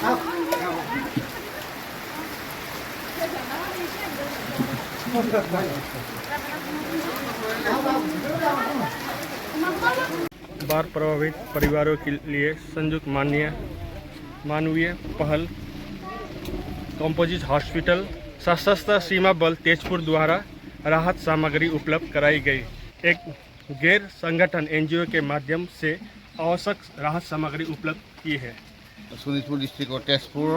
बाढ़ प्रभावित परिवारों के लिए संयुक्त मानवीय पहल कंपोजिट हॉस्पिटल सशस्त्र सीमा बल तेजपुर द्वारा राहत सामग्री उपलब्ध कराई गई। एक गैर संगठन एनजीओ के माध्यम से आवश्यक राहत सामग्री उपलब्ध की है। शोणितपुर डिस्ट्रिक्टर तेजपुर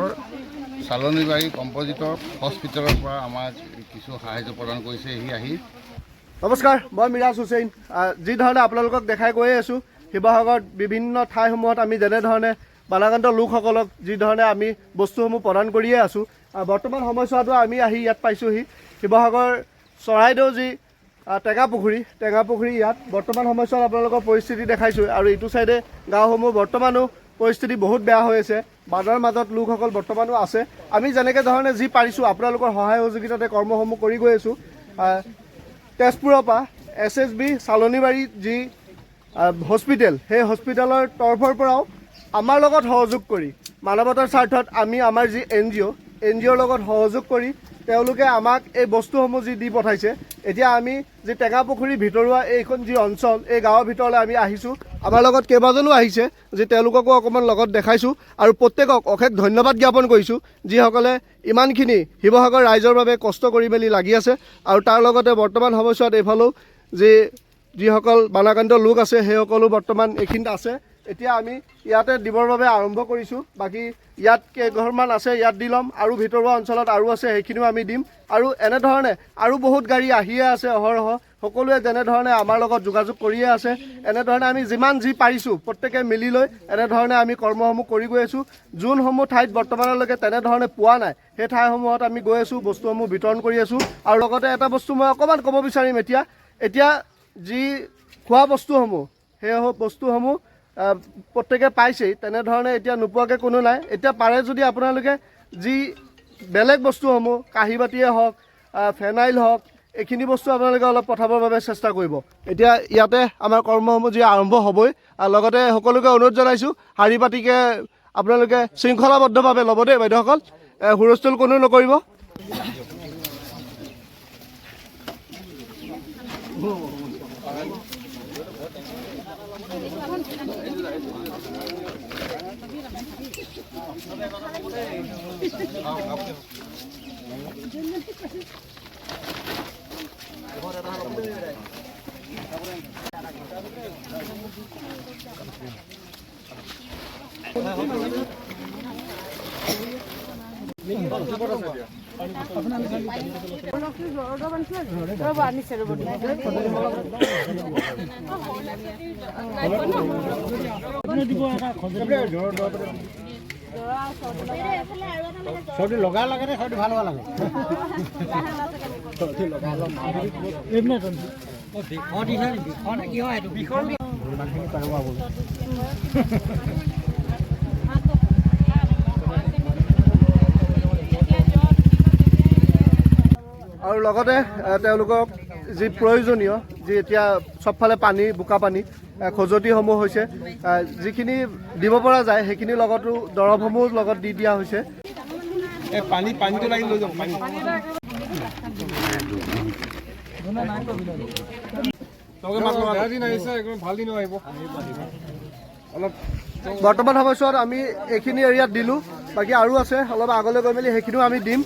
सालनीबाड़ी कम्पोजिटर हस्पिटेলৰ পৰা আমাক কিছু সাহায্য প্ৰদান কৰিছে আহি। নমস্কাৰ, মই মিৰাজ হুছেইন। যি ধৰণে আপোনালোকক দেখাই গৈ আছোঁ, শিৱসাগৰত বিভিন্ন ঠাইসমূহত আমি যেনেধৰণে বানাক্ৰান্ত লোকসকলক যি ধৰণে আমি বস্তুসমূহ প্ৰদান কৰিয়ে আছোঁ। বৰ্তমান সময়ছোৱাতো আমি আহি ইয়াত পাইছোঁহি শিৱসাগৰ চৰাইদেউ যি টেঙাপুখুৰী ইয়াত বৰ্তমান সময়ছোৱাত আপোনালোকৰ পৰিস্থিতি দেখাইছোঁ। আৰু ইটো চাইডে গাঁওসমূহ বৰ্তমানো পৰিস্থিতি বহুত বেয়া হৈ আছে। বানৰ মাজত লোকসকল বৰ্তমানো আছে। আমি যেনেকৈ ধৰণে যি পাৰিছোঁ আপোনালোকৰ সহায় সহযোগিতাতে কৰ্মসমূহ কৰি গৈ আছোঁ। তেজপুৰৰ পৰা SSB চালনীবাৰী যি হস্পিটেল, সেই হস্পিটেলৰ তৰফৰ পৰাও আমাৰ লগত সহযোগ কৰি মানৱতাৰ স্বাৰ্থত আমি আমাৰ যি এনজিঅ'ৰ লগত সহযোগ কৰি তেওঁলোকে আমাক এই বস্তুসমূহ যি দি পঠাইছে। এতিয়া আমি যি টেঙাপুখুৰীৰ ভিতৰুৱা এইখন যি অঞ্চল, এই গাঁৱৰ ভিতৰলৈ আমি আহিছোঁ। আমাৰ লগত কেইবাজনো আহিছে, যি তেওঁলোককো অকণমান লগত দেখাইছোঁ আৰু প্ৰত্যেকক অশেষ ধন্যবাদ জ্ঞাপন কৰিছোঁ, যিসকলে ইমানখিনি শিৱসাগৰ ৰাইজৰ বাবে কষ্ট কৰি মেলি লাগি আছে। আৰু তাৰ লগতে বৰ্তমান সময়ছোৱাত এইফালেও যিসকল বানাক্ৰান্ত লোক আছে, সেইসকলো বৰ্তমান এইখিনিত আছে। এতিয়া আমি ইয়াতে দিবৰ বাবে আৰম্ভ কৰিছোঁ। বাকী ইয়াত কেইঘৰমান আছে, ইয়াত দি ল'ম। আৰু ভিতৰুৱা অঞ্চলত আৰু আছে, সেইখিনিও আমি দিম। আৰু এনেধৰণে আৰু বহুত গাড়ী আহিয়ে আছে অহৰহ। সকলোৱে যেনেধৰণে আমাৰ লগত যোগাযোগ কৰিয়ে আছে, এনেধৰণে আমি যিমান যি পাৰিছোঁ প্ৰত্যেকে মিলি লৈ এনেধৰণে আমি কৰ্মসমূহ কৰি গৈ আছোঁ। যোনসমূহ ঠাইত বৰ্তমানলৈকে তেনেধৰণে পোৱা নাই, সেই ঠাইসমূহত আমি গৈ আছোঁ, বস্তুসমূহ বিতৰণ কৰি আছোঁ। আৰু লগতে এটা বস্তু মই অকণমান ক'ব বিচাৰিম। এতিয়া যি খোৱা বস্তুসমূহ, সেই বস্তুসমূহ প্ৰত্যেকে পাইছেই, তেনেধৰণে এতিয়া নোপোৱাকৈ কোনো নাই। এতিয়া পাৰে যদি আপোনালোকে যি বেলেগ বস্তুসমূহ, কাঁহী বাতিয়ে হওক, ফেনাইল হওক, এইখিনি বস্তু আপোনালোকে অলপ পঠাবৰ বাবে চেষ্টা কৰিব। এতিয়া ইয়াতে আমাৰ কৰ্মসমূহ যি আৰম্ভ হ'বই। আৰু লগতে সকলোকে অনুৰোধ জনাইছোঁ, শাৰী পাতিকৈ আপোনালোকে শৃংখলাবদ্ধভাৱে ল'ব দেই বাইদেউসকল, হুলস্থুল কোনো নকৰিব। চৰ্দি লগা লাগে নে চৰ্দি ভাল হোৱা লাগে? আৰু লগতে তেওঁলোকক যি প্ৰয়োজনীয়, যি এতিয়া চবফালে পানী, বোকা পানী, খজুৱতিসমূহ হৈছে, যিখিনি দিব পৰা যায় সেইখিনিৰ লগতো দৰৱসমূহ লগত দি দিয়া হৈছে। পানীটো লাগি লৈ যাম। বৰ্তমান সময়ছোৱাত আমি এইখিনি এৰিয়াত দিলোঁ। বাকী আৰু আছে, অলপ আগলৈ গৈ মেলি সেইখিনিও আমি দিম।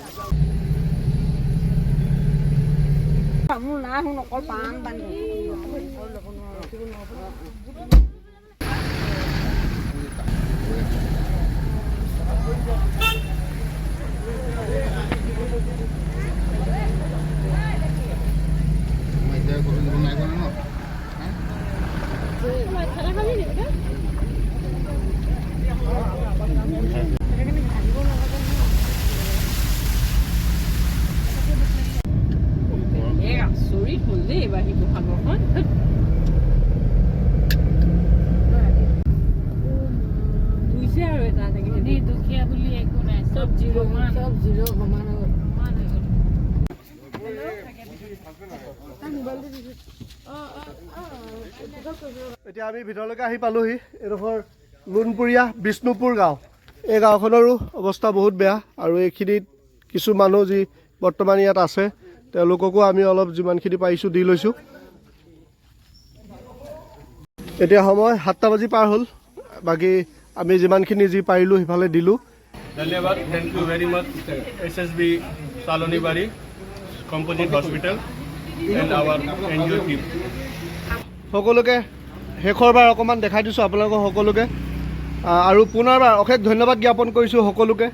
এতিয়া আমি ভিতৰলৈকে আহি পালোহি। এইডোখৰ লুণপুৰীয়া বিষ্ণুপুৰ গাঁও। এই গাঁওখনৰো অৱস্থা বহুত বেয়া আৰু এইখিনিত কিছু মানুহ যি বৰ্তমান ইয়াত আছে তেওঁলোককো আমি অলপ যিমানখিনি পাৰিছোঁ দি লৈছোঁ। এতিয়া সময় 7টা বাজি পাৰ হ'ল, বাকী আমি যিমানখিনি যি পাৰিলোঁ সিফালে দিলোঁ। धन्यवाद, thank you very much SSB Salonibari composite hospital and our NGO team. সকলোকে শেষৰবাৰ অকণমান দেখাই দিছোঁ আপোনালোকক সকলোকে, আৰু পুনৰবাৰ অশেষ ধন্যবাদ জ্ঞাপন কৰিছোঁ সকলোকে।